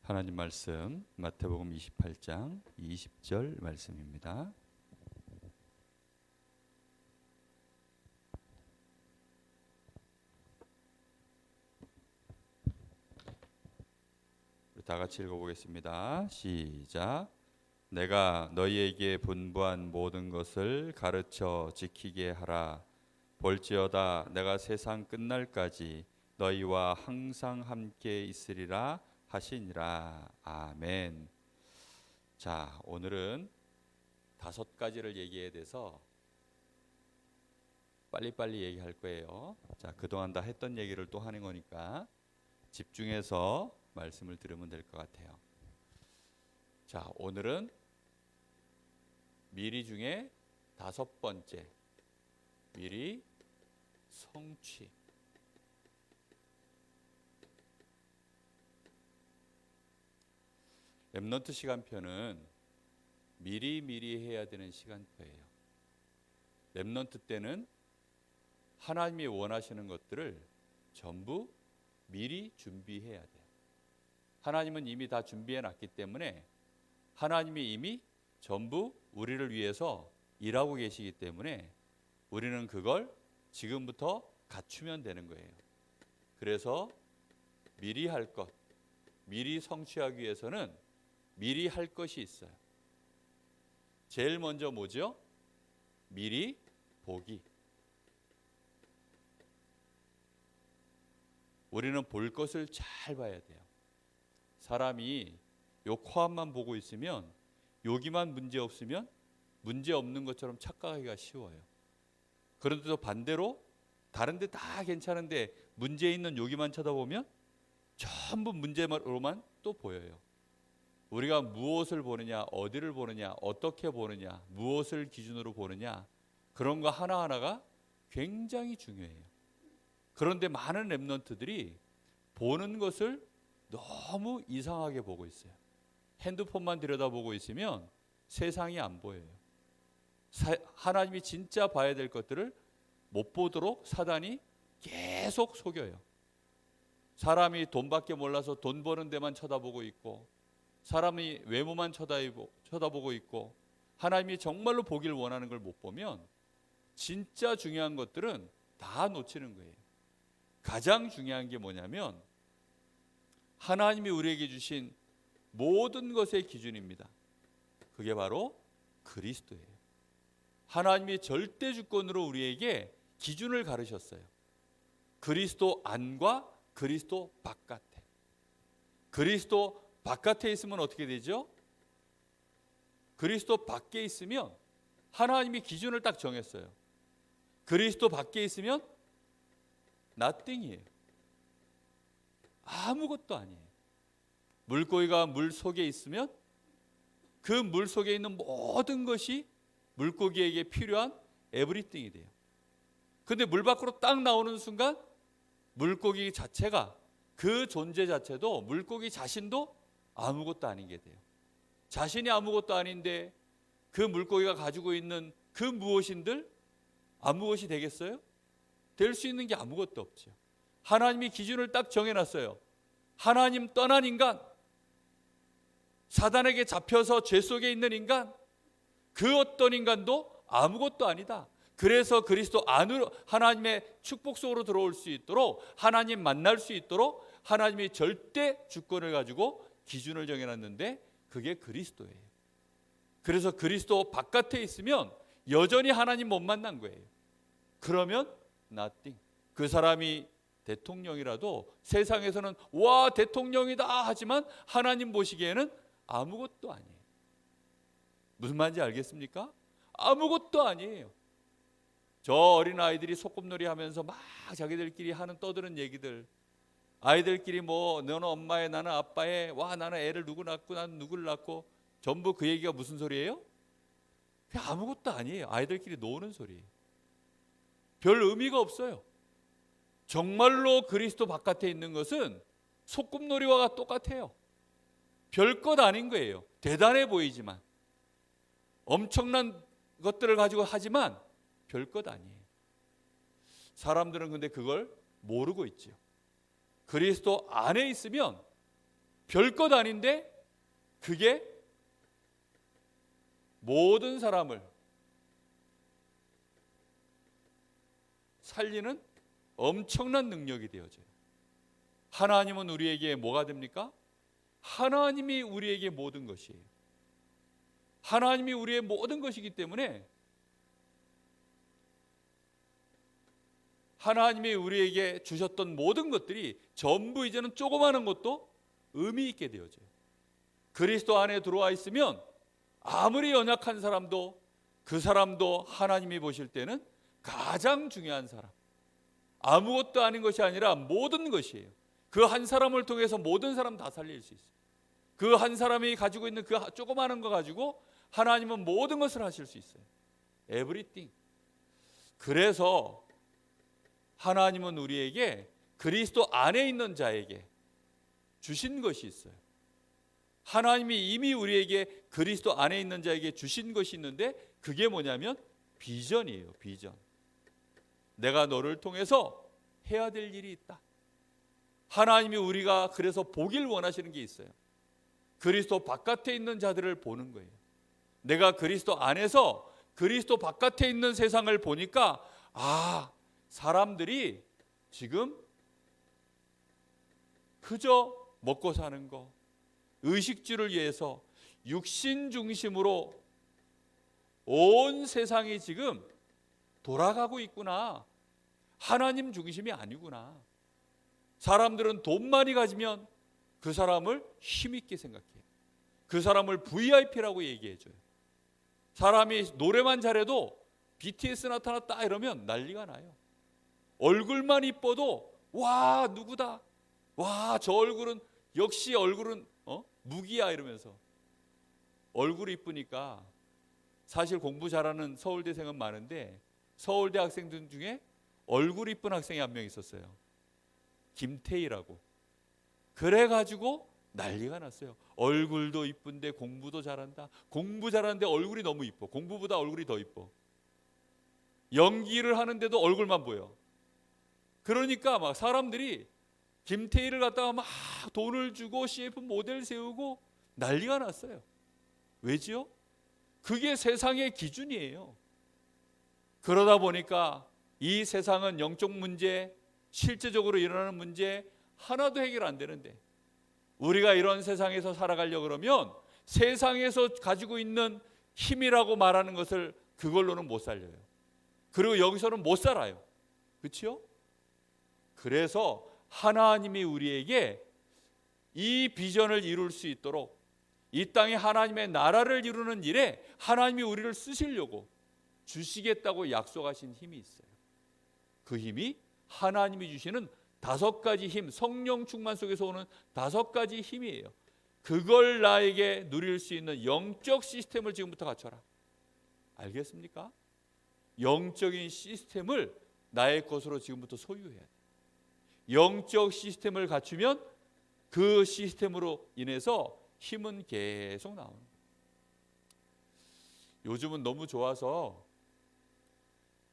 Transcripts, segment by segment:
하나님 말씀 마태복음 28장 20절 말씀입니다. 다 같이 읽어보겠습니다. 시작. 내가 너희에게 분부한 모든 것을 가르쳐 지키게 하라. 볼지어다 내가 세상 끝날까지 너희와 항상 함께 있으리라 하시니라. 아멘. 자, 오늘은 5가지를 얘기해야 돼서 빨리빨리 얘기할 거예요. 자, 그동안 다 했던 얘기를 또 하는 거니까 집중해서 말씀을 들으면 될 것 같아요. 자, 오늘은 미리 중에 5번째, 미리 성취. 렘넌트 시간표는 미리 해야 되는 시간표예요. 렘넌트 때는 하나님이 원하시는 것들을 전부 미리 준비해야 돼요. 하나님은 이미 다 준비해 놨기 때문에 하나님이 이미 전부 우리를 위해서 일하고 계시기 때문에 우리는 그걸 지금부터 갖추면 되는 거예요. 그래서 미리 할 것, 미리 성취하기 위해서는 미리 할 것이 있어요. 제일 먼저 뭐죠? 미리 보기. 우리는 볼 것을 잘 봐야 돼요. 사람이 요 코앞만 보고 있으면, 여기만 문제 없으면 문제 없는 것처럼 착각하기가 쉬워요. 그런데 또 반대로 다른 데 다 괜찮은데 문제 있는 여기만 쳐다보면 전부 문제로만 또 보여요. 우리가 무엇을 보느냐, 어디를 보느냐, 어떻게 보느냐, 무엇을 기준으로 보느냐, 그런 거 하나하나가 굉장히 중요해요. 그런데 많은 렘넌트들이 보는 것을 너무 이상하게 보고 있어요. 핸드폰만 들여다보고 있으면 세상이 안 보여요. 하나님이 진짜 봐야 될 것들을 못 보도록 사단이 계속 속여요. 사람이 돈밖에 몰라서 돈 버는 데만 쳐다보고 있고, 사람이 외모만 쳐다보고 있고, 하나님이 정말로 보길 원하는 걸 못 보면 진짜 중요한 것들은 다 놓치는 거예요. 가장 중요한 게 뭐냐면 하나님이 우리에게 주신 모든 것의 기준입니다. 그게 바로 그리스도예요. 하나님이 절대 주권으로 우리에게 기준을 가르셨어요. 그리스도 안과 그리스도 바깥에. 그리스도 바깥에 있으면 어떻게 되죠? 그리스도 밖에 있으면 하나님이 기준을 딱 정했어요. 그리스도 밖에 있으면 nothing이에요. 아무것도 아니에요. 물고기가 물 속에 있으면 그 물 속에 있는 모든 것이 물고기에게 필요한 everything이 돼요. 근데 물 밖으로 딱 나오는 순간 물고기 자체가, 그 존재 자체도, 물고기 자신도 아무것도 아닌 게 돼요. 자신이 아무것도 아닌데 그 물고기가 가지고 있는 그 무엇인들 아무것이 되겠어요? 될 수 있는 게 아무것도 없죠. 하나님이 기준을 딱 정해놨어요. 하나님 떠난 인간, 사단에게 잡혀서 죄 속에 있는 인간, 그 어떤 인간도 아무것도 아니다. 그래서 그리스도 안으로, 하나님의 축복 속으로 들어올 수 있도록, 하나님 만날 수 있도록 하나님이 절대 주권을 가지고 기준을 정해놨는데 그게 그리스도예요. 그래서 그리스도 바깥에 있으면 여전히 하나님 못 만난 거예요. 그러면 nothing. 그 사람이 대통령이라도 세상에서는 와 대통령이다 하지만 하나님 보시기에는 아무것도 아니에요. 무슨 말인지 알겠습니까? 아무것도 아니에요. 저 어린아이들이 소꿉놀이 하면서 막 자기들끼리 하는 떠드는 얘기들, 아이들끼리 뭐 너는 엄마의 나는 아빠의, 와 나는 애를 누구 낳고 나는 누구를 낳고, 전부 그 얘기가 무슨 소리예요? 그냥 아무것도 아니에요. 아이들끼리 노는 소리예요. 별 의미가 없어요. 정말로 그리스도 바깥에 있는 것은 소꿉놀이와 똑같아요. 별것 아닌 거예요. 대단해 보이지만, 엄청난 것들을 가지고 하지만 별것 아니에요. 사람들은 근데 그걸 모르고 있죠. 그리스도 안에 있으면 별것 아닌데 그게 모든 사람을 살리는 엄청난 능력이 되어져요. 하나님은 우리에게 뭐가 됩니까? 하나님이 우리에게 모든 것이에요. 하나님이 우리의 모든 것이기 때문에 하나님이 우리에게 주셨던 모든 것들이 전부 이제는 조그마한 것도 의미 있게 되어져요. 그리스도 안에 들어와 있으면 아무리 연약한 사람도 그 사람도 하나님이 보실 때는 가장 중요한 사람, 아무것도 아닌 것이 아니라 모든 것이에요. 그 한 사람을 통해서 모든 사람 다 살릴 수 있어요. 그 한 사람이 가지고 있는 그 조그마한 거 가지고 하나님은 모든 것을 하실 수 있어요. Everything. 그래서 하나님은 우리에게 그리스도 안에 있는 자에게 주신 것이 있어요. 하나님이 이미 우리에게 그리스도 안에 있는 자에게 주신 것이 있는데 그게 뭐냐면 비전이에요. 비전. 내가 너를 통해서 해야 될 일이 있다. 하나님이 우리가 그래서 보길 원하시는 게 있어요. 그리스도 바깥에 있는 자들을 보는 거예요. 내가 그리스도 안에서 그리스도 바깥에 있는 세상을 보니까 사람들이 지금 그저 먹고 사는 거, 의식주를 위해서 육신 중심으로 온 세상이 지금 돌아가고 있구나. 하나님 중심이 아니구나. 사람들은 돈 많이 가지면 그 사람을 힘있게 생각해요. 그 사람을 VIP라고 얘기해줘요. 사람이 노래만 잘해도 BTS 나타났다 이러면 난리가 나요. 얼굴만 이뻐도 와 누구다, 와 저 얼굴은 역시 얼굴은 무기야 이러면서 얼굴이 이쁘니까. 사실 공부 잘하는 서울대생은 많은데 서울대 학생들 중에 얼굴 이쁜 학생이 한 명 있었어요. 김태희라고. 그래가지고 난리가 났어요. 얼굴도 이쁜데 공부도 잘한다. 공부 잘하는데 얼굴이 너무 이뻐. 공부보다 얼굴이 더 이뻐. 연기를 하는데도 얼굴만 보여. 그러니까 막 사람들이 김태희를 갖다가 막 돈을 주고 CF 모델 세우고 난리가 났어요. 왜지요? 그게 세상의 기준이에요. 그러다 보니까 이 세상은 영적 문제, 실제적으로 일어나는 문제 하나도 해결 안 되는데 우리가 이런 세상에서 살아가려고 그러면 세상에서 가지고 있는 힘이라고 말하는 것을 그걸로는 못 살려요. 그리고 여기서는 못 살아요. 그렇죠? 그래서 하나님이 우리에게 이 비전을 이룰 수 있도록 이 땅에 하나님의 나라를 이루는 일에 하나님이 우리를 쓰시려고 주시겠다고 약속하신 힘이 있어요. 그 힘이 하나님이 주시는 5가지 힘, 성령 충만 속에서 오는 5가지 힘이에요. 그걸 나에게 누릴 수 있는 영적 시스템을 지금부터 갖춰라. 알겠습니까? 영적인 시스템을 나의 것으로 지금부터 소유해야 돼. 영적 시스템을 갖추면 그 시스템으로 인해서 힘은 계속 나오는 거예요. 요즘은 너무 좋아서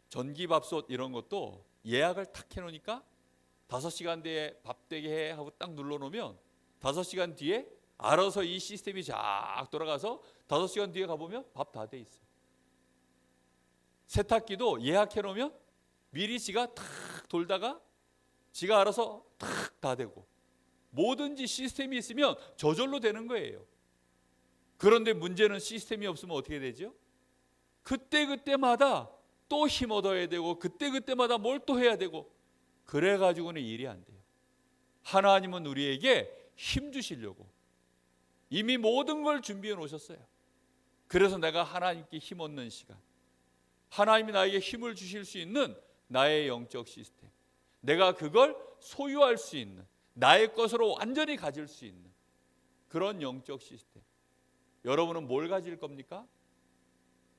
전기밥솥 이런 것도 예약을 탁 해놓으니까 5시간 뒤에 밥 되게 해 하고 딱 눌러놓으면 5시간 뒤에 알아서 이 시스템이 쫙 돌아가서 5시간 뒤에 가보면 밥 다 돼 있어요. 세탁기도 예약해놓으면 미리 지가 탁 돌다가 지가 알아서 탁 다 되고, 뭐든지 시스템이 있으면 저절로 되는 거예요. 그런데 문제는 시스템이 없으면 어떻게 되죠? 그때그때마다 또 힘 얻어야 되고 그때그때마다 뭘 또 해야 되고, 그래가지고는 일이 안 돼요. 하나님은 우리에게 힘 주시려고 이미 모든 걸 준비해 놓으셨어요. 그래서 내가 하나님께 힘 얻는 시간, 하나님이 나에게 힘을 주실 수 있는 나의 영적 시스템, 내가 그걸 소유할 수 있는, 나의 것으로 완전히 가질 수 있는 그런 영적 시스템. 여러분은 뭘 가질 겁니까?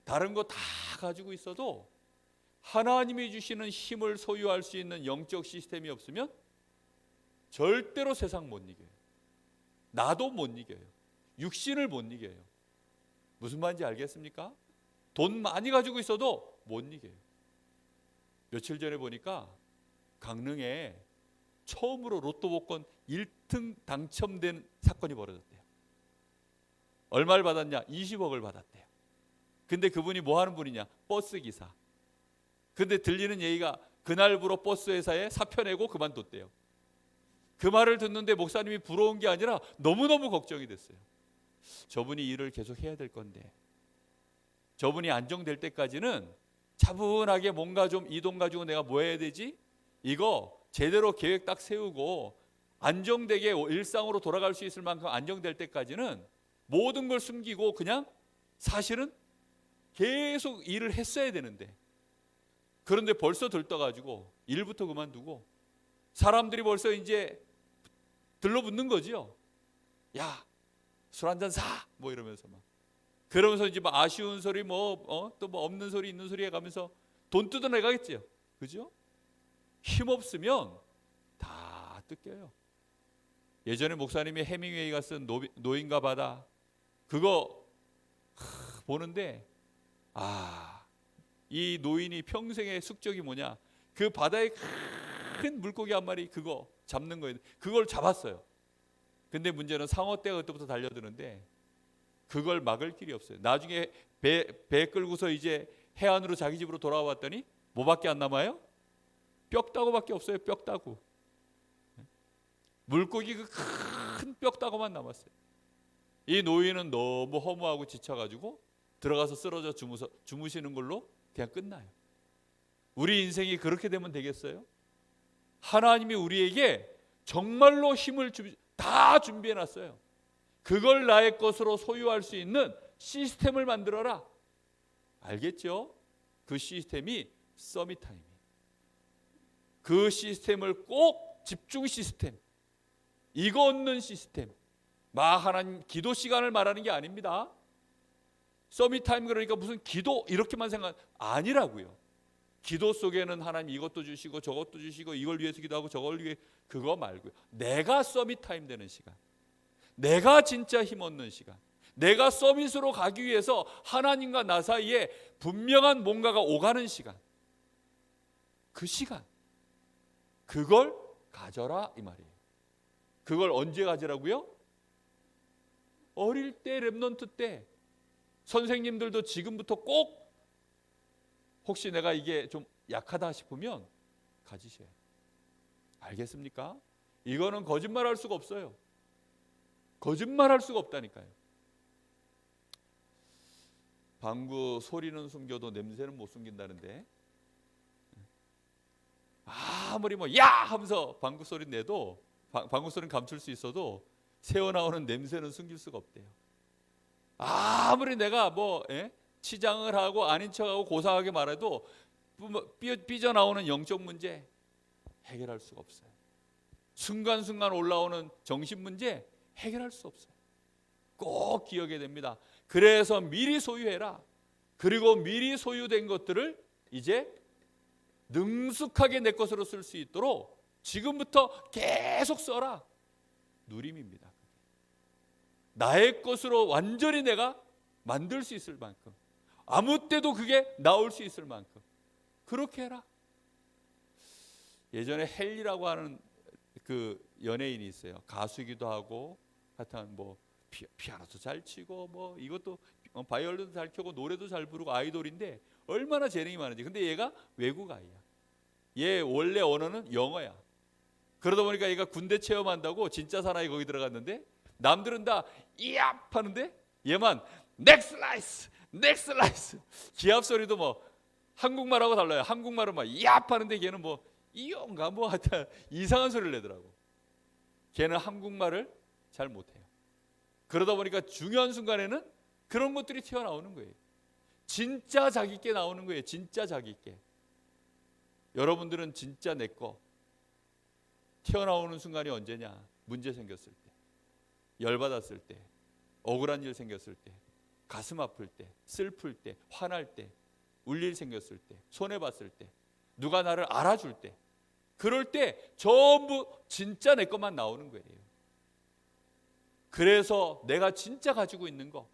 다른 거 다 가지고 있어도 하나님이 주시는 힘을 소유할 수 있는 영적 시스템이 없으면 절대로 세상 못 이겨요. 나도 못 이겨요. 육신을 못 이겨요. 무슨 말인지 알겠습니까? 돈 많이 가지고 있어도 못 이겨요. 며칠 전에 보니까 강릉에 처음으로 로또 복권 1등 당첨된 사건이 벌어졌대요. 얼마를 받았냐? 20억을 받았대요. 근데 그분이 뭐 하는 분이냐? 버스 기사. 근데 들리는 얘기가 그날부로 버스 회사에 사표 내고 그만뒀대요. 그 말을 듣는데 목사님이 부러운 게 아니라 너무너무 걱정이 됐어요. 저분이 일을 계속 해야 될 건데, 저분이 안정될 때까지는 차분하게 뭔가 좀 이 돈 가지고 내가 뭐 해야 되지? 이거 제대로 계획 딱 세우고 안정되게 일상으로 돌아갈 수 있을 만큼 안정될 때까지는 모든 걸 숨기고 그냥 사실은 계속 일을 했어야 되는데, 그런데 벌써 들떠가지고 일부터 그만두고 사람들이 벌써 이제 들러붙는 거죠. 야, 술 한잔 사! 뭐 이러면서 막. 그러면서 이제 막 아쉬운 소리 또 뭐 없는 소리 있는 소리 해가면서 돈 뜯어내가겠죠. 그죠? 힘없으면 다 뜯겨요. 예전에 목사님이 해밍웨이가 쓴 노인과 바다, 그거 보는데 이 노인이 평생의 숙적이 뭐냐, 그 바다에 큰 물고기 한 마리 그거 잡는 거예요. 그걸 잡았어요. 근데 문제는 상어떼가 그때부터 달려드는데 그걸 막을 길이 없어요. 나중에 배 끌고서 이제 해안으로 자기 집으로 돌아왔더니 뭐밖에 안 남아요? 뼈다구밖에 없어요. 뼈다구. 물고기 그 큰 뼈다구만 남았어요. 이 노인은 너무 허무하고 지쳐가지고 들어가서 쓰러져 주무시는 걸로 그냥 끝나요. 우리 인생이 그렇게 되면 되겠어요? 하나님이 우리에게 정말로 힘을 다 준비해놨어요. 그걸 나의 것으로 소유할 수 있는 시스템을 만들어라. 알겠죠? 그 시스템이 서밋타임이에요. 그 시스템을 꼭 집중 시스템, 이거 얻는 시스템, 하나님 기도 시간을 말하는 게 아닙니다. 서밋타임 그러니까 무슨 기도 이렇게만 생각 아니라고요. 기도 속에는 하나님 이것도 주시고 저것도 주시고 이걸 위해서 기도하고 저걸 위해, 그거 말고요. 내가 서밋타임 되는 시간, 내가 진짜 힘 얻는 시간, 내가 서밋으로 가기 위해서 하나님과 나 사이에 분명한 뭔가가 오가는 시간, 그 시간, 그걸 가져라 이 말이에요. 그걸 언제 가지라고요? 어릴 때, 렘넌트 때. 선생님들도 지금부터 꼭 혹시 내가 이게 좀 약하다 싶으면 가지셔야 돼요. 알겠습니까? 이거는 거짓말할 수가 없어요. 거짓말할 수가 없다니까요. 방구 소리는 숨겨도 냄새는 못 숨긴다는데, 아무리 야 하면서 방구 소리 내도, 방구 소리는 감출 수 있어도 새어나오는 냄새는 숨길 수가 없대요. 아무리 내가 치장을 하고 아닌 척하고 고상하게 말해도 삐져나오는 영적 문제 해결할 수가 없어요. 순간순간 올라오는 정신 문제 해결할 수 없어요. 꼭 기억해야 됩니다. 그래서 미리 소유해라. 그리고 미리 소유된 것들을 이제 능숙하게 내 것으로 쓸 수 있도록 지금부터 계속 써라. 누림입니다. 나의 것으로 완전히 내가 만들 수 있을 만큼, 아무 때도 그게 나올 수 있을 만큼 그렇게 해라. 예전에 헨리라고 하는 그 연예인이 있어요. 가수이기도 하고 하여튼 피아노도 잘 치고 이것도 바이올린도 잘 켜고 노래도 잘 부르고 아이돌인데 얼마나 재능이 많은지. 근데 얘가 외국 아이야. 얘 원래 언어는 영어야. 그러다 보니까 얘가 군대 체험한다고 진짜 사나이 거기 들어갔는데 남들은 다 이압 하는데 얘만 넥스 라이스 넥스 라이스, 기합 소리도 한국말하고 달라요. 한국말은 이압 하는데 걔는 이용가 하여튼 이상한 소리를 내더라고. 걔는 한국말을 잘 못해요. 그러다 보니까 중요한 순간에는 그런 것들이 튀어나오는 거예요. 진짜 자기께 나오는 거예요. 진짜 자기께. 여러분들은 진짜 내 거 튀어나오는 순간이 언제냐? 문제 생겼을 때, 열받았을 때, 억울한 일 생겼을 때, 가슴 아플 때, 슬플 때, 화날 때, 울일 생겼을 때, 손해봤을 때, 누가 나를 알아줄 때, 그럴 때 전부 진짜 내 것만 나오는 거예요. 그래서 내가 진짜 가지고 있는 거,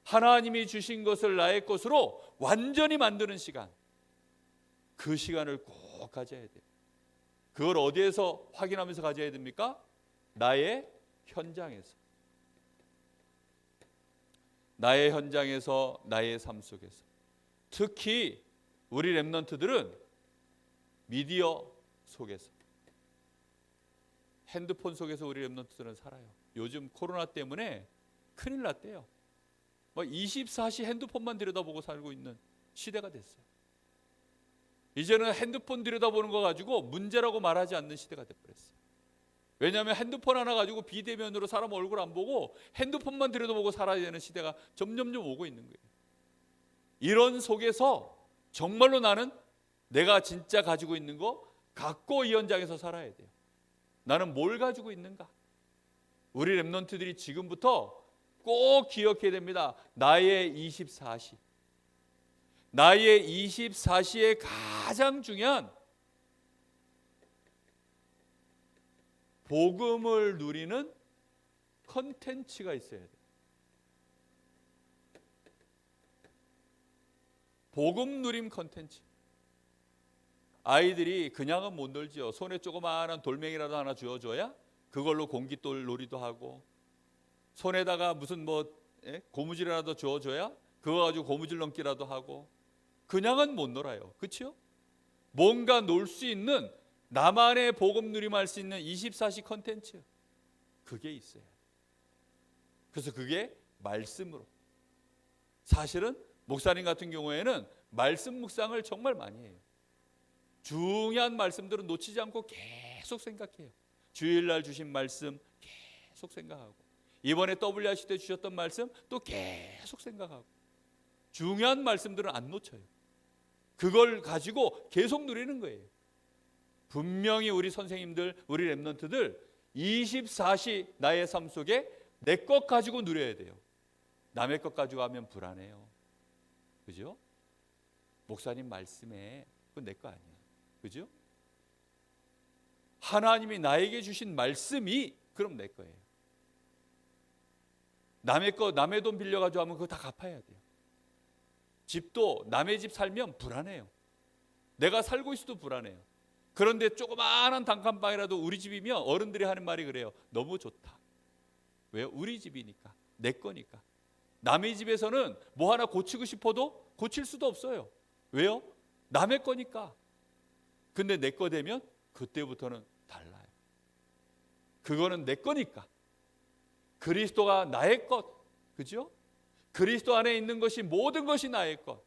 하나님이 주신 것을 나의 것으로 완전히 만드는 시간, 그 시간을 꼭 가져야 돼요. 그걸 어디에서 확인하면서 가져야 됩니까? 나의 현장에서. 나의 현장에서, 나의 삶 속에서. 특히 우리 렘넌트들은 미디어 속에서, 핸드폰 속에서 우리 렘넌트들은 살아요. 요즘 코로나 때문에 큰일 났대요. 24시 핸드폰만 들여다보고 살고 있는 시대가 됐어요. 이제는 핸드폰 들여다보는 거 가지고 문제라고 말하지 않는 시대가 돼버렸어요. 왜냐하면 핸드폰 하나 가지고 비대면으로 사람 얼굴 안 보고 핸드폰만 들여다보고 살아야 되는 시대가 점점점 오고 있는 거예요. 이런 속에서 정말로 나는 내가 진짜 가지고 있는 거 갖고 이 현장에서 살아야 돼요. 나는 뭘 가지고 있는가? 우리 렘넌트들이 지금부터 꼭 기억해야 됩니다. 나의 24시. 나의 24시에 가장 중요한 복음을 누리는 컨텐츠가 있어야 돼요. 복음 누림 컨텐츠. 아이들이 그냥은 못 놀지요. 손에 조그마한 돌멩이라도 하나 쥐어줘야 그걸로 공깃돌 놀이도 하고, 손에다가 무슨 고무줄이라도 쥐어줘야 그거 가지고 고무줄 넘기라도 하고, 그냥은 못 놀아요. 그렇죠? 뭔가 놀 수 있는, 나만의 복음 누림할 수 있는 24시 컨텐츠, 그게 있어요. 그래서 그게 말씀으로. 사실은 목사님 같은 경우에는 말씀 묵상을 정말 많이 해요. 중요한 말씀들은 놓치지 않고 계속 생각해요. 주일날 주신 말씀 계속 생각하고, 이번에 WRC 때 주셨던 말씀 또 계속 생각하고, 중요한 말씀들은 안 놓쳐요. 그걸 가지고 계속 누리는 거예요. 분명히 우리 선생님들, 우리 렘넌트들 24시 나의 삶 속에 내 것 가지고 누려야 돼요. 남의 것 가지고 하면 불안해요. 그죠? 목사님 말씀에 그건 내 거 아니에요. 그죠? 하나님이 나에게 주신 말씀이 그럼 내 거예요. 남의 거, 남의 돈 빌려가지고 하면 그거 다 갚아야 돼요. 집도 남의 집 살면 불안해요. 내가 살고 있어도 불안해요. 그런데 조그마한 단칸방이라도 우리 집이면 어른들이 하는 말이 그래요. 너무 좋다. 왜요? 우리 집이니까, 내 거니까. 남의 집에서는 뭐 하나 고치고 싶어도 고칠 수도 없어요. 왜요? 남의 거니까. 근데 내 거 되면 그때부터는 달라요. 그거는 내 거니까. 그리스도가 나의 것, 그죠? 그리스도 안에 있는 것이, 모든 것이 나의 것.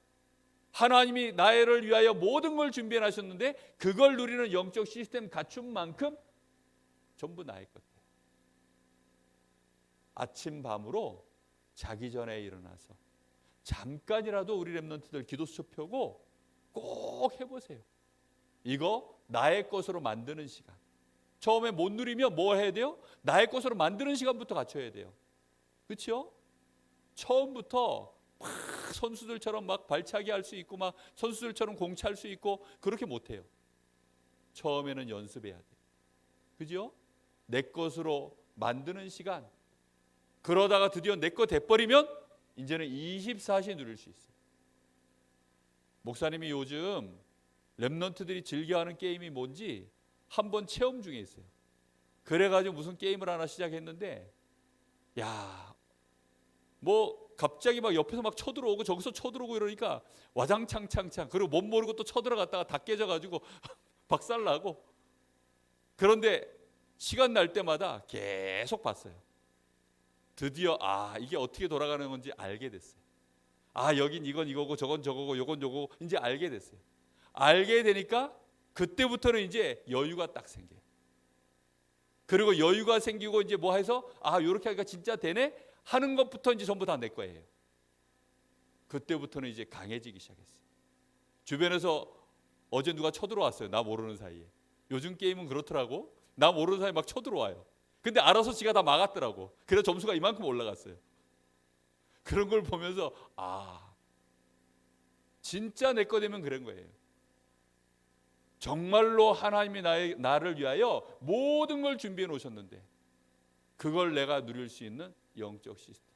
하나님이 나를 위하여 모든 걸 준비해 놨었는데 그걸 누리는 영적 시스템 갖춘 만큼 전부 나의 것이에요. 아침 밤으로 자기 전에 일어나서 잠깐이라도 우리 렘넌트들 기도수첩 펴고 꼭 해보세요. 이거 나의 것으로 만드는 시간. 처음에 못 누리면 뭐 해야 돼요? 나의 것으로 만드는 시간부터 갖춰야 돼요. 그렇죠? 처음부터 막 선수들처럼 막 발차기 할 수 있고 막 선수들처럼 공차할 수 있고 그렇게 못해요. 처음에는 연습해야 돼요. 그죠? 내 것으로 만드는 시간. 그러다가 드디어 내 거 돼버리면 이제는 24시 누릴 수 있어요. 목사님이 요즘 렘넌트들이 즐겨하는 게임이 뭔지 한번 체험 중에 있어요. 그래가지고 무슨 게임을 하나 시작했는데, 야, 뭐 갑자기 막 옆에서 막 쳐들어오고 저기서 쳐들어오고 이러니까 와장창창창, 그리고 못 모르고 또 쳐들어갔다가 다 깨져가지고 박살나고. 그런데 시간 날 때마다 계속 봤어요. 드디어 이게 어떻게 돌아가는 건지 알게 됐어요. 여긴 이건 이거고 저건 저거고 요건 요거고 이제 알게 됐어요. 알게 되니까 그때부터는 이제 여유가 딱 생겨요. 그리고 여유가 생기고 이제 뭐 해서 요렇게 하니까 진짜 되네 하는 것부터 이제 전부 다 내 거예요. 그때부터는 이제 강해지기 시작했어요. 주변에서 어제 누가 쳐들어왔어요. 나 모르는 사이에. 요즘 게임은 그렇더라고. 나 모르는 사이에 막 쳐들어와요. 근데 알아서 지가 다 막았더라고. 그래서 점수가 이만큼 올라갔어요. 그런 걸 보면서 진짜 내 거 되면 그런 거예요. 정말로 하나님이 나를 위하여 모든 걸 준비해 놓으셨는데 그걸 내가 누릴 수 있는 영적 시스템.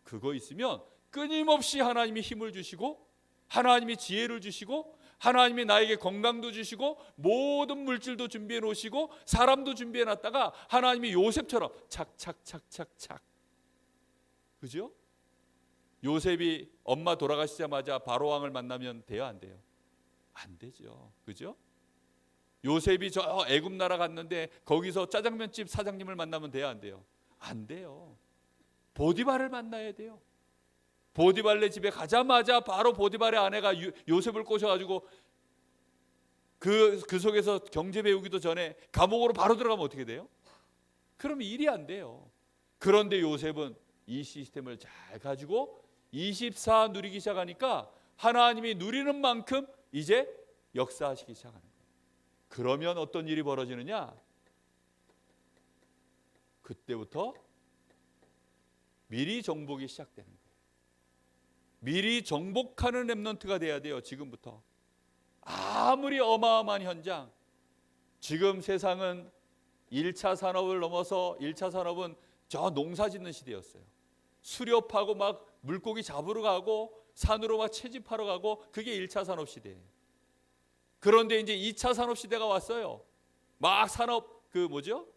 그거 있으면 끊임없이 하나님이 힘을 주시고 하나님이 지혜를 주시고 하나님이 나에게 건강도 주시고 모든 물질도 준비해 놓으시고 사람도 준비해 놨다가 하나님이 요셉처럼 착착착착착, 그죠? 요셉이 엄마 돌아가시자마자 바로왕을 만나면 돼요, 안 돼요? 안 되죠, 그죠? 요셉이 저 애굽 나라 갔는데 거기서 짜장면집 사장님을 만나면 돼요, 안 돼요? 안 돼요. 보디발을 만나야 돼요. 보디발의 집에 가자마자 바로 보디발의 아내가 요셉을 꼬셔가지고 그 속에서 경제 배우기도 전에 감옥으로 바로 들어가면 어떻게 돼요? 그럼 일이 안 돼요. 그런데 요셉은 이 시스템을 잘 가지고 24 누리기 시작하니까 하나님이 누리는 만큼 이제 역사하시기 시작하는 거예요. 그러면 어떤 일이 벌어지느냐? 그때부터 미리 정복이 시작되는 거예요. 미리 정복하는 렘넌트가 돼야 돼요. 지금부터. 아무리 어마어마한 현장, 지금 세상은 1차 산업을 넘어서 1차 산업은 저 농사 짓는 시대였어요. 수렵하고 막 물고기 잡으러 가고 산으로 막 채집하러 가고, 그게 1차 산업 시대예요. 그런데 이제 2차 산업 시대가 왔어요. 막 산업 그 뭐죠?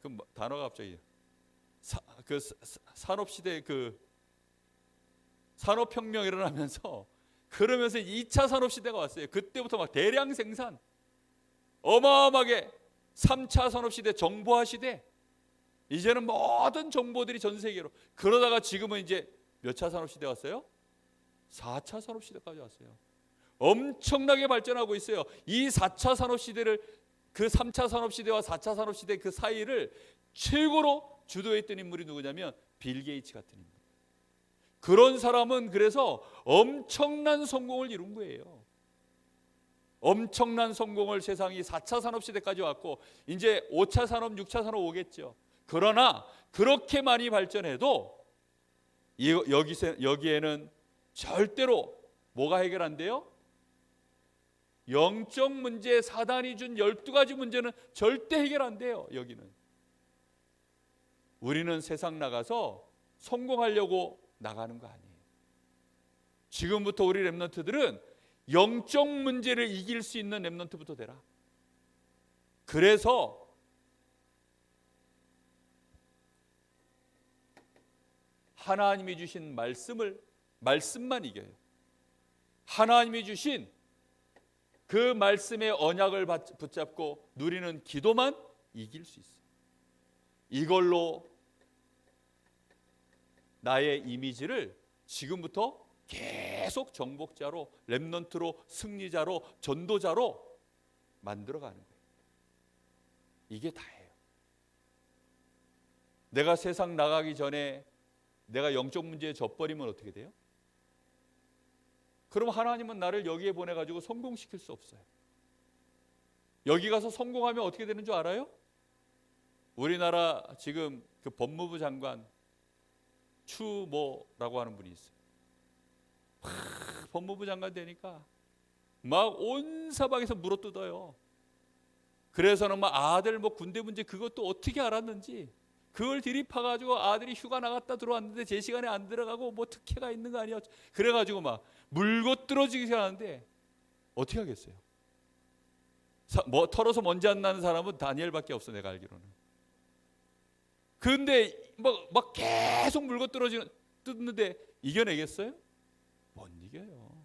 그 단어가 갑자기 산업 시대 그 산업혁명 일어나면서, 그러면서 2차 산업 시대가 왔어요. 그때부터 막 대량 생산, 어마어마하게 3차 산업 시대, 정보화 시대, 이제는 모든 정보들이 전 세계로. 그러다가 지금은 이제 몇 차 산업 시대 왔어요? 4차 산업 시대까지 왔어요. 엄청나게 발전하고 있어요. 이 4차 산업 시대를, 그 3차 산업 시대와 4차 산업 시대 그 사이를 최고로 주도했던 인물이 누구냐면 빌 게이츠 같은 인물. 그런 사람은 그래서 엄청난 성공을 이룬 거예요. 엄청난 성공을, 세상이 4차 산업 시대까지 왔고 이제 5차 산업, 6차 산업 오겠죠. 그러나 그렇게 많이 발전해도 여기에는 절대로 뭐가 해결 안 돼요? 영적 문제, 사단이 준 12가지 문제는 절대 해결 안 돼요. 여기는. 우리는 세상 나가서 성공하려고 나가는 거 아니에요. 지금부터 우리 렘넌트들은 영적 문제를 이길 수 있는 렘넌트부터 되라. 그래서 하나님이 주신 말씀만 이겨요. 하나님이 주신 그 말씀의 언약을 붙잡고 누리는 기도만 이길 수 있어요. 이걸로 나의 이미지를 지금부터 계속 정복자로, 렘넌트로, 승리자로, 전도자로 만들어가는 거예요. 이게 다예요. 내가 세상 나가기 전에 내가 영적 문제에 져버리면 어떻게 돼요? 그럼 하나님은 나를 여기에 보내가지고 성공시킬 수 없어요. 여기 가서 성공하면 어떻게 되는 줄 알아요? 우리나라 지금 그 법무부 장관 추모라고 하는 분이 있어요. 법무부 장관 되니까 막 온 사방에서 물어뜯어요. 그래서는 막 아들 뭐 군대 문제 그것도 어떻게 알았는지 그걸 들이파가지고 아들이 휴가 나갔다 들어왔는데 제 시간에 안 들어가고 뭐 특혜가 있는 거 아니야? 그래가지고 막 물고 뜯어지기 시작하는데 어떻게 하겠어요? 뭐 털어서 먼지 안 나는 사람은 다니엘밖에 없어, 내가 알기로는. 근데 막 계속 물고 뜯는데 이겨내겠어요? 못 이겨요.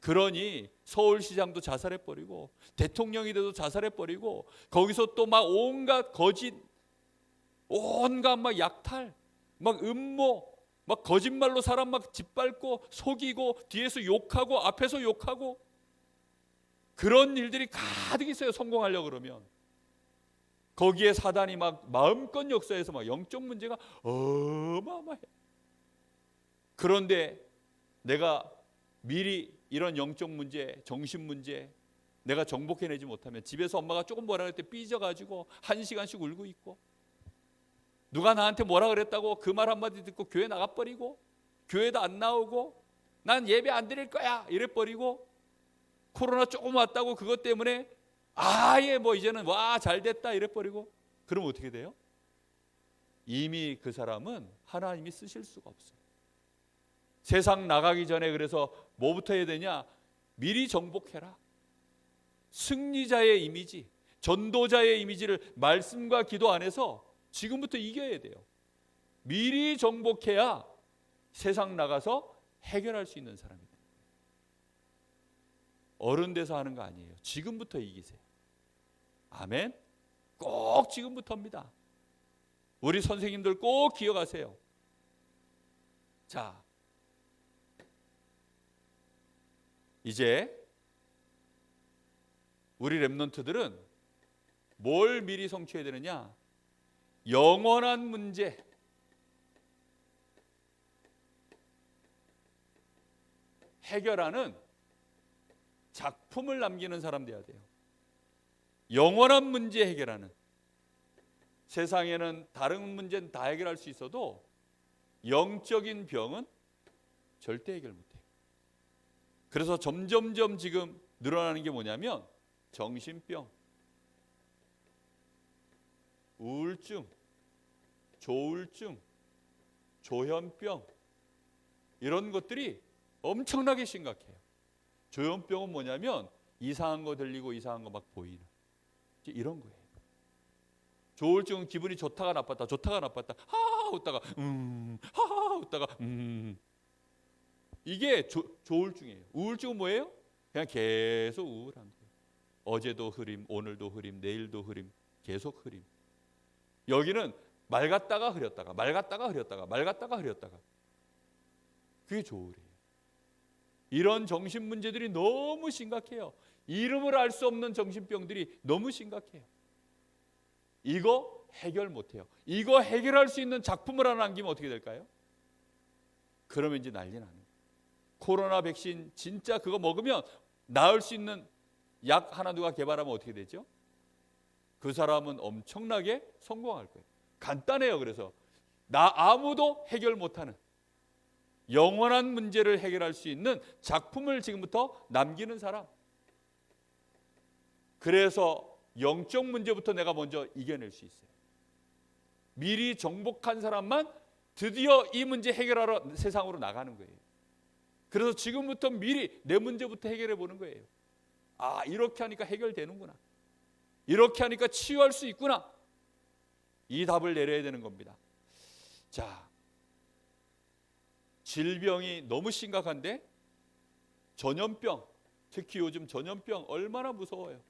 그러니 서울시장도 자살해버리고 대통령이 돼도 자살해버리고 거기서 또 막 온갖 거짓, 온갖 막 약탈, 막 음모, 막 거짓말로 사람 막 짓밟고 속이고 뒤에서 욕하고 앞에서 욕하고 그런 일들이 가득 있어요. 성공하려고 그러면. 거기에 사단이 막 마음껏 역사해서 막 영적 문제가 어마어마해. 그런데 내가 미리 이런 영적 문제, 정신 문제 내가 정복해내지 못하면 집에서 엄마가 조금 뭐라 그럴 때 삐져가지고 1시간씩 울고 있고, 누가 나한테 뭐라 그랬다고 그 말 한마디 듣고 교회 나가버리고 교회도 안 나오고 난 예배 안 드릴 거야 이래버리고, 코로나 조금 왔다고 그것 때문에 아예 뭐 이제는 와 잘됐다 이래버리고, 그러면 어떻게 돼요? 이미 그 사람은 하나님이 쓰실 수가 없어요. 세상 나가기 전에 그래서 뭐부터 해야 되냐? 미리 정복해라. 승리자의 이미지, 전도자의 이미지를 말씀과 기도 안에서 지금부터 이겨야 돼요. 미리 정복해야 세상 나가서 해결할 수 있는 사람이 돼요. 어른 돼서 하는 거 아니에요. 지금부터 이기세요. 아멘. 꼭 지금부터입니다. 우리 선생님들 꼭 기억하세요. 자, 이제 우리 렘넌트들은 뭘 미리 성취해야 되느냐? 영원한 문제, 해결하는 작품을 남기는 사람 돼야 돼요. 영원한 문제 해결하는. 세상에는 다른 문제는 다 해결할 수 있어도 영적인 병은 절대 해결 못해요. 그래서 점점점 지금 늘어나는 게 뭐냐면 정신병, 우울증, 조울증, 조현병, 이런 것들이 엄청나게 심각해요. 조현병은 뭐냐면 이상한 거 들리고 이상한 거 막 보이는 이런 거예요. 조울증은 기분이 좋다가 나빴다, 좋다가 나빴다, 하하 웃다가 하하 웃다가 이게 조울증이에요. 우울증은 뭐예요? 그냥 계속 우울한 거예요. 어제도 흐림, 오늘도 흐림, 내일도 흐림, 계속 흐림. 여기는 맑았다가 흐렸다가, 맑았다가 흐렸다가, 맑았다가 흐렸다가. 그게 조울이에요. 이런 정신 문제들이 너무 심각해요. 이름을 알 수 없는 정신병들이 너무 심각해요. 이거 해결 못해요. 이거 해결할 수 있는 작품을 하나 남기면 어떻게 될까요? 그러면 이제 난리 나는 거예요. 코로나 백신 진짜 그거 먹으면 나을 수 있는 약 하나 누가 개발하면 어떻게 되죠? 그 사람은 엄청나게 성공할 거예요. 간단해요. 그래서 아무도 해결 못하는 영원한 문제를 해결할 수 있는 작품을 지금부터 남기는 사람. 그래서 영적 문제부터 내가 먼저 이겨낼 수 있어요. 미리 정복한 사람만 드디어 이 문제 해결하러 세상으로 나가는 거예요. 그래서 지금부터 미리 내 문제부터 해결해 보는 거예요. 아, 이렇게 하니까 해결되는구나. 이렇게 하니까 치유할 수 있구나. 이 답을 내려야 되는 겁니다. 자, 질병이 너무 심각한데 전염병, 특히 요즘 전염병 얼마나 무서워요.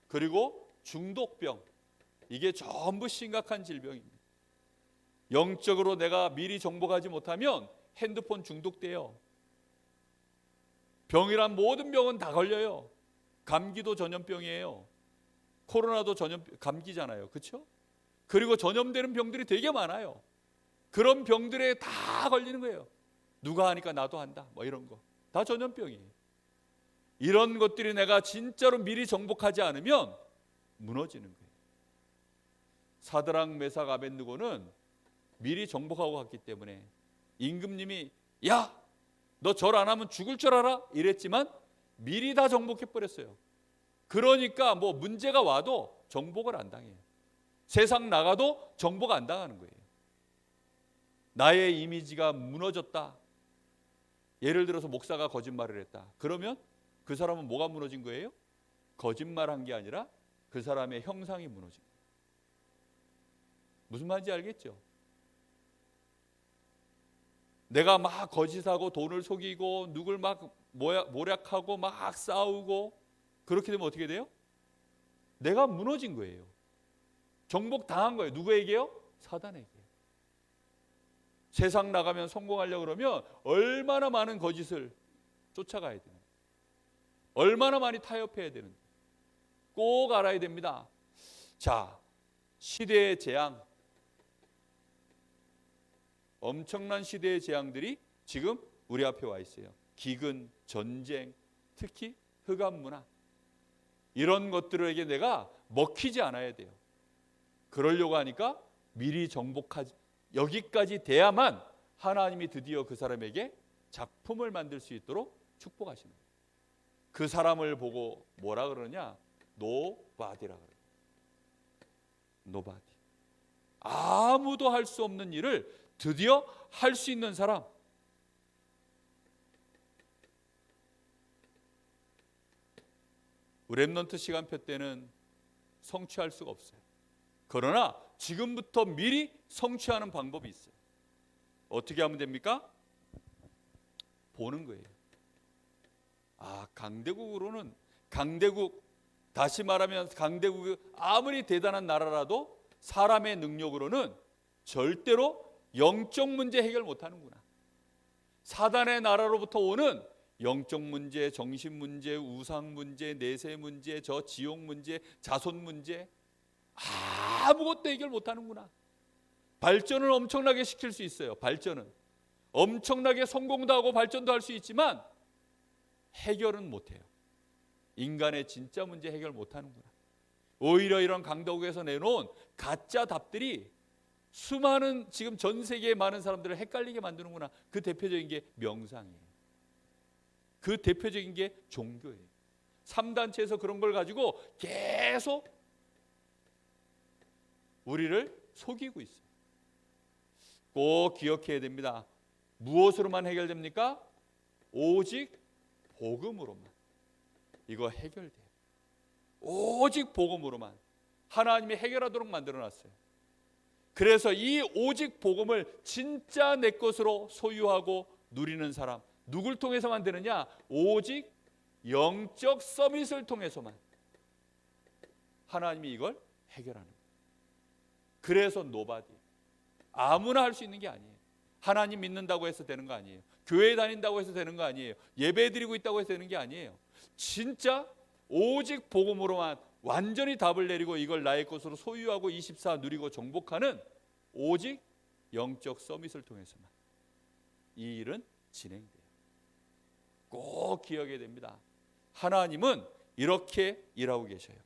그리고 중독병, 이게 전부 심각한 질병입니다. 영적으로 내가 미리 정복하지 못하면 핸드폰 중독돼요. 병이란 모든 병은 다 걸려요. 감기도 전염병이에요. 코로나도 감기잖아요. 그렇죠? 그리고 전염되는 병들이 되게 많아요. 그런 병들에 다 걸리는 거예요. 누가 하니까 나도 한다. 뭐 이런 거. 다 전염병이에요. 이런 것들이 내가 진짜로 미리 정복하지 않으면 무너지는 거예요. 사드락, 메삭, 아벳느고는 미리 정복하고 갔기 때문에 임금님이 야, 너 절 안 하면 죽을 줄 알아? 이랬지만 미리 다 정복해 버렸어요. 그러니까 뭐 문제가 와도 정복을 안 당해요. 세상 나가도 정복 안 당하는 거예요. 나의 이미지가 무너졌다. 예를 들어서 목사가 거짓말을 했다. 그러면 그 사람은 뭐가 무너진 거예요? 거짓말한 게 아니라 그 사람의 형상이 무너진 거예요. 무슨 말인지 알겠죠? 내가 막 거짓하고 돈을 속이고 누굴 막 모략하고 막 싸우고 그렇게 되면 어떻게 돼요? 내가 무너진 거예요. 정복 당한 거예요. 누구에게요? 사단에게. 세상 나가면 성공하려고 그러면 얼마나 많은 거짓을 쫓아가야 되는, 얼마나 많이 타협해야 되는지 꼭 알아야 됩니다. 자, 시대의 재앙, 엄청난 시대의 재앙들이 지금 우리 앞에 와 있어요. 기근, 전쟁, 특히 흑암문화, 이런 것들에게 내가 먹히지 않아야 돼요. 그러려고 하니까 미리 정복하지, 여기까지 돼야만 하나님이 드디어 그 사람에게 작품을 만들 수 있도록 축복하시는 거예요. 그 사람을 보고 뭐라 그러냐? 노바디라 그래요. 노바디. 아무도 할 수 없는 일을 드디어 할 수 있는 사람. 렘넌트 시간표 때는 성취할 수가 없어요. 그러나 지금부터 미리 성취하는 방법이 있어요. 어떻게 하면 됩니까? 보는 거예요. 강대국으로는, 다시 말하면 강대국이 아무리 대단한 나라라도 사람의 능력으로는 절대로 영적 문제 해결 못하는구나. 사단의 나라로부터 오는 영적 문제, 정신 문제, 우상 문제, 내세 문제, 저 지옥 문제, 자손 문제 아무것도 해결 못하는구나. 발전을 엄청나게 시킬 수 있어요. 발전은 엄청나게 성공도 하고 발전도 할 수 있지만 해결은 못해요. 인간의 진짜 문제 해결 못하는구나. 오히려 이런 강대국에서 내놓은 가짜 답들이 수많은, 지금 전 세계의 많은 사람들을 헷갈리게 만드는구나. 그 대표적인 게 명상이에요. 그 대표적인 게 종교예요. 3단체에서 그런 걸 가지고 계속 우리를 속이고 있어요. 꼭 기억해야 됩니다. 무엇으로만 해결됩니까? 오직 복음으로만. 이거 해결돼요. 오직 복음으로만. 하나님이 해결하도록 만들어놨어요. 그래서 이 오직 복음을 진짜 내 것으로 소유하고 누리는 사람, 누굴 통해서만 되느냐? 오직 영적 서밋을 통해서만 하나님이 이걸 해결하는 거예요. 그래서 노바디, 아무나 할 수 있는 게 아니에요. 하나님 믿는다고 해서 되는 거 아니에요. 교회 다닌다고 해서 되는 거 아니에요. 예배 드리고 있다고 해서 되는 게 아니에요. 진짜 오직 복음으로만 완전히 답을 내리고 이걸 나의 것으로 소유하고 24 누리고 정복하는 오직 영적 서밋을 통해서만 이 일은 진행돼요. 꼭 기억해야 됩니다. 하나님은 이렇게 일하고 계셔요.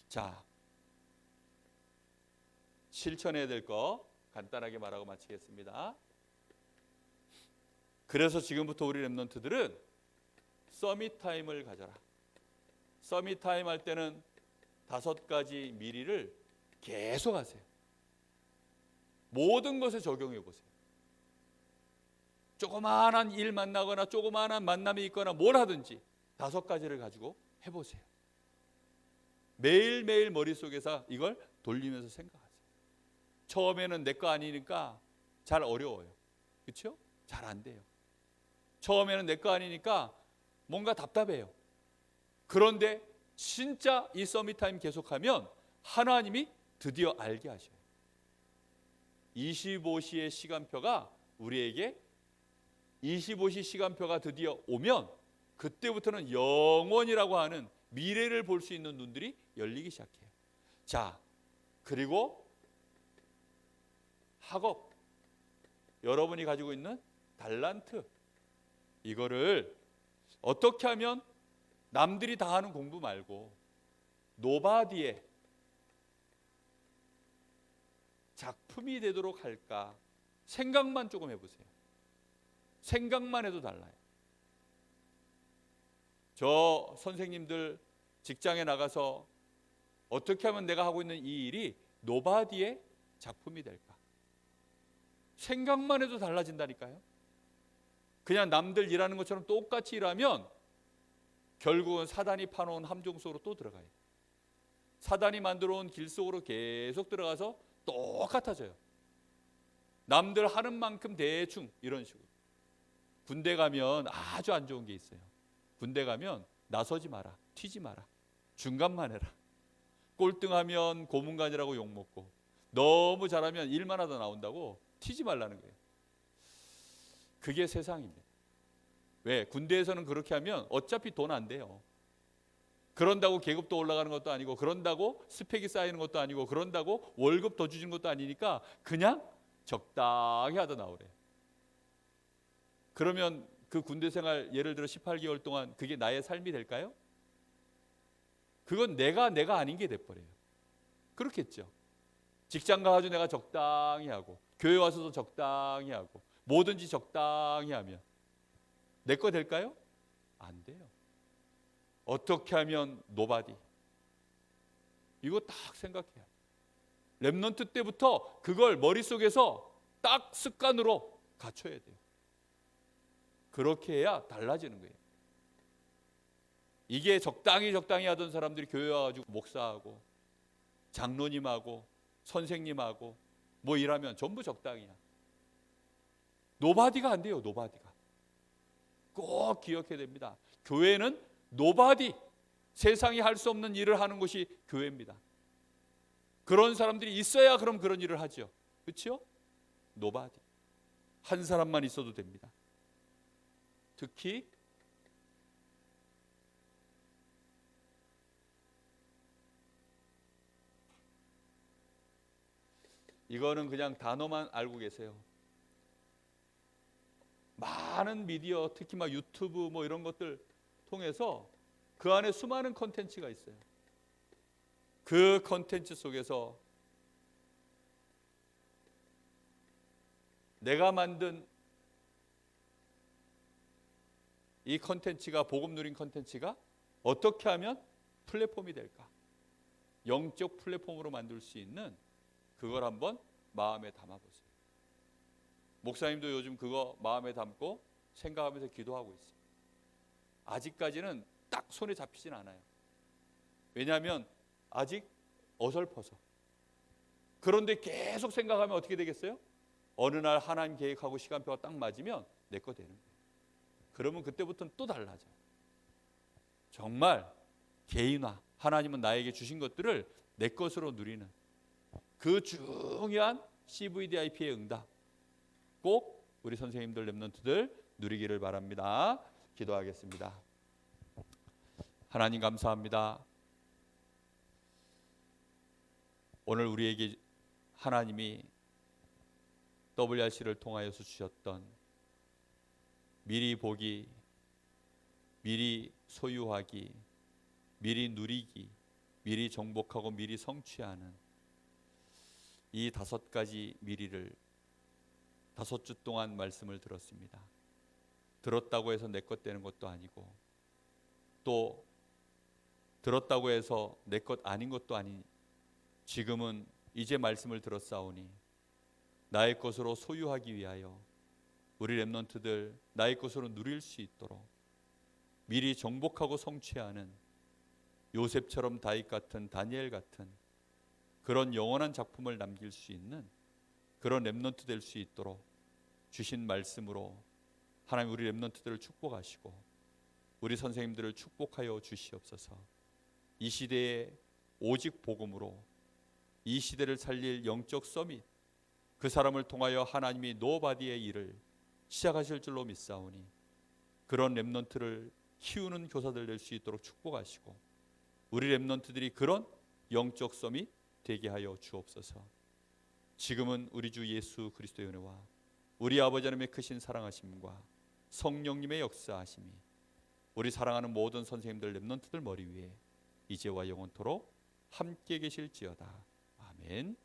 자, 실천해야 될 거 간단하게 말하고 마치겠습니다. 그래서 지금부터 우리 렘넌트들은 서밋 타임을 가져라. 서밋 타임 할 때는 5가지 미리를 계속 하세요. 모든 것에 적용해 보세요. 조그마한 일 만나거나 조그마한 만남이 있거나 뭘 하든지 5가지를 가지고 해보세요. 매일매일 머릿속에서 이걸 돌리면서 생각하세요. 처음에는 내 거 아니니까 잘 어려워요. 그렇죠? 잘 안 돼요. 처음에는 내 거 아니니까 뭔가 답답해요. 그런데 진짜 이 서밋타임 계속하면 하나님이 드디어 알게 하셔요. 25시의 시간표가 우리에게 25시 시간표가 드디어 오면 그때부터는 영원이라고 하는 미래를 볼 수 있는 눈들이 열리기 시작해요. 자, 그리고 학업, 여러분이 가지고 있는 달란트, 이거를 어떻게 하면 남들이 다 하는 공부 말고 노바디의 작품이 되도록 할까 생각만 조금 해보세요. 생각만 해도 달라요. 저 선생님들 직장에 나가서 어떻게 하면 내가 하고 있는 이 일이 노바디의 작품이 될까? 생각만 해도 달라진다니까요. 그냥 남들 일하는 것처럼 똑같이 일하면 결국은 사단이 파놓은 함정 속으로 또 들어가요. 사단이 만들어 온 길 속으로 계속 들어가서 똑같아져요. 남들 하는 만큼 대충 이런 식으로. 군대 가면 아주 안 좋은 게 있어요. 군대 가면 나서지 마라, 튀지 마라, 중간만 해라. 꼴등하면 고문관이라고 욕먹고, 너무 잘하면 일만 하다 나온다고 튀지 말라는 거예요. 그게 세상입니다. 왜? 군대에서는 그렇게 하면 어차피 돈 안 돼요. 그런다고 계급도 올라가는 것도 아니고, 그런다고 스펙이 쌓이는 것도 아니고, 그런다고 월급 더 주는 것도 아니니까 그냥 적당히 하다 나오래요. 그러면 그 군대 생활 예를 들어 18개월 동안 그게 나의 삶이 될까요? 그건 내가 아닌 게 돼버려요. 그렇겠죠. 직장 가가지고 내가 적당히 하고, 교회 와서도 적당히 하고, 뭐든지 적당히 하면 내 거 될까요? 안 돼요. 어떻게 하면 노바디? 이거 딱 생각해요. 렘넌트 때부터 그걸 머릿속에서 딱 습관으로 갖춰야 돼요. 그렇게 해야 달라지는 거예요. 이게 적당히 하던 사람들이 교회 와가지고 목사하고 장로님하고 선생님하고 뭐 일하면 전부 적당이야. 노바디가 안 돼요. 노바디가. 꼭 기억해야 됩니다. 교회는 노바디, 세상이 할 수 없는 일을 하는 곳이 교회입니다. 그런 사람들이 있어야 그럼 그런 일을 하죠. 그렇죠? 노바디. 한 사람만 있어도 됩니다. 특히 이거는 그냥 단어만 알고 계세요. 많은 미디어, 특히 막 유튜브 뭐 이런 것들 통해서 그 안에 수많은 컨텐츠가 있어요. 그 컨텐츠 속에서 내가 만든 이 컨텐츠가, 복음 누린 컨텐츠가 어떻게 하면 플랫폼이 될까? 영적 플랫폼으로 만들 수 있는 그걸 한번 마음에 담아보세요. 목사님도 요즘 그거 마음에 담고 생각하면서 기도하고 있어요. 아직까지는 딱 손에 잡히진 않아요. 왜냐하면 아직 어설퍼서. 그런데 계속 생각하면 어떻게 되겠어요? 어느 날 하나님 계획하고 시간표가 딱 맞으면 내 거 되는 거예요. 그러면 그때부터는 또 달라져요. 정말 개인화, 하나님은 나에게 주신 것들을 내 것으로 누리는 그 중요한 CVDIP의 응답, 꼭 우리 선생님들, 렘넌트들 누리기를 바랍니다. 기도하겠습니다. 하나님 감사합니다. 오늘 우리에게 하나님이 WRC를 통하여서 주셨던 미리 보기, 미리 소유하기, 미리 누리기, 미리 정복하고 미리 성취하는 이 5가지 미리를 5주 동안 말씀을 들었습니다. 들었다고 해서 내 것 되는 것도 아니고, 또 들었다고 해서 내 것 아닌 것도 아니, 지금은 이제 말씀을 들었사오니 나의 것으로 소유하기 위하여 우리 렘넌트들 나의 것으로 누릴 수 있도록 미리 정복하고 성취하는 요셉처럼 다윗 같은, 다니엘 같은 그런 영원한 작품을 남길 수 있는 그런 렘넌트 될 수 있도록 주신 말씀으로 하나님 우리 렘넌트들을 축복하시고 우리 선생님들을 축복하여 주시옵소서. 이 시대에 오직 복음으로 이 시대를 살릴 영적 서밋, 그 사람을 통하여 하나님이 노바디의 일을 시작하실 줄로 믿사오니 그런 렘넌트를 키우는 교사들 될 수 있도록 축복하시고 우리 렘넌트들이 그런 영적 서밋 되게 하여 주옵소서. 지금은 우리 주 예수 그리스도의 은혜와 우리 아버지 하나님의 크신 사랑하심과 성령님의 역사하심이 우리 사랑하는 모든 선생님들, 렘넌트들 머리 위에 이제와 영원토록 함께 계실지어다. 아멘.